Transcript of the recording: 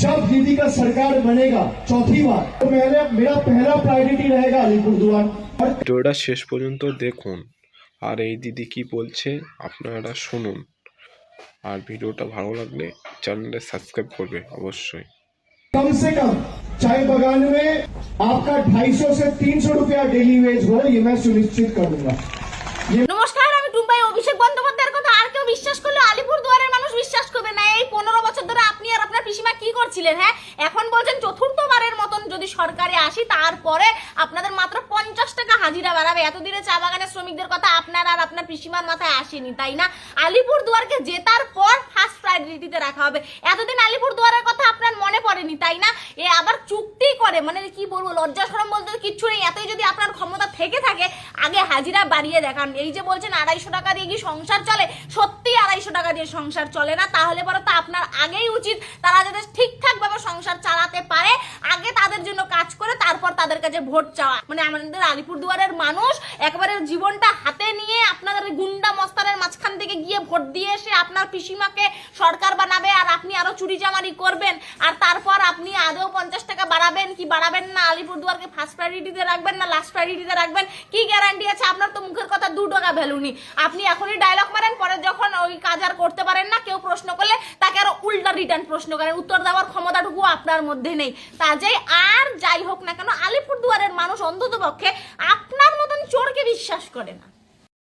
जब दीदी का सरकार बनेगा चौथी बार तो मेरा पहला प्रायोरिटी रहेगा अलीपुरदुआर। ভিডিওটা শেষ পর্যন্ত দেখুন আর এই দিদি কি বলছে আপনারা শুনুন। আর ভিডিওটা ভালো লাগলে চ্যানেলটা সাবস্ক্রাইব করবে অবশ্যই। कम से कम चाय बागान में आपका 250 से 300 रुपया डेली वेज हो, ये मैं सुनिश्चित करूंगा। নমস্কার, আমি টুম্পাই। অভিষেক বন্দ্যোপাধ্যায়ের কথা আর কেউ বিশ্বাস করলে আলিপুরদুয়ারের মানুষ বিশ্বাস করবে না। এই 15 বছর ধরে আপনি আর আপনার পিসিমা কি করছিলেন? হ্যাঁ, এখন বলছেন চতুর্থবারের মতন যদি সরকারে আসি তারপরে আপনাদের মাত্র 50 টাকা হাজিরা বাড়াবে। এতদিনে চা বাগানের শ্রমিকদের কথা আপনার আর আপনার পিসিমার মাথায় আসেনি, তাই না? আলিপুরদুয়ারকে জেতার পর ফার্স্ট প্রায়োরিটিতে রাখা হবে। এতদিন আলিপুরদুয়ারের কথা আপনার মনে পড়েনি, তাই না? এ আবার চুক্তি করে, মানে কি বলবো, লজ্জা শরম বলতে কিচ্ছু নেই। এতই যদি আপনার ক্ষমতা থেকে থাকে আগে হাজিরা বাড়িয়ে দেখান। এই যে বলছেন 250 টাকা দিয়ে কি সংসার চলে, সত্যি 250 টাকা দিয়ে সংসার চলে না। তাহলে পরে তো আপনার আগেই উচিত তারা যাতে ঠিকঠাক ভাবে সংসার চালাতে পারে আগে তাদের জন্য কাজ করে তারপর তাদের কাছে ভোট চাওয়া। মানে আমাদের আলিপুরদুয়ারের মানুষ একেবারে জীবনটা হাতে নিয়ে আপনাদের গুন্ডা মস্তানের মাঝখান থেকে গিয়ে ভোট দিয়ে এসে আপনার পিসিমাকে সরকার বানাবে আর আপনি আরো চুরিচামারি করবেন। আর তারপর আপনি আদৌ 50 টাকা বাড়াবেন কি বাড়াবেন না, আলিপুরদুয়ারকে ফার্স্ট প্রায়োরিটিতে রাখবেন না লাস্ট প্রায়োরিটিতে রাখবেন, কি গ্যারান্টি আছে? আপনার তো মুখের কথা 2 টাকা ভ্যালু নেই। আপনি এখনই ডায়লগ মারেন, পরে যখন ওই কাজ আর করতে পারেন না, কেউ প্রশ্ন করলে তাকে আরো উল্টা রিটার্ন প্রশ্ন করেন। উত্তর দেওয়ার ক্ষমতাটুকু আপনার মধ্যে নেই। কাজেই আর যাই হোক না কেন আলিপুরদুয়ারের মানুষ অন্ততপক্ষে আপনার মতন চোরকে বিশ্বাস করে না।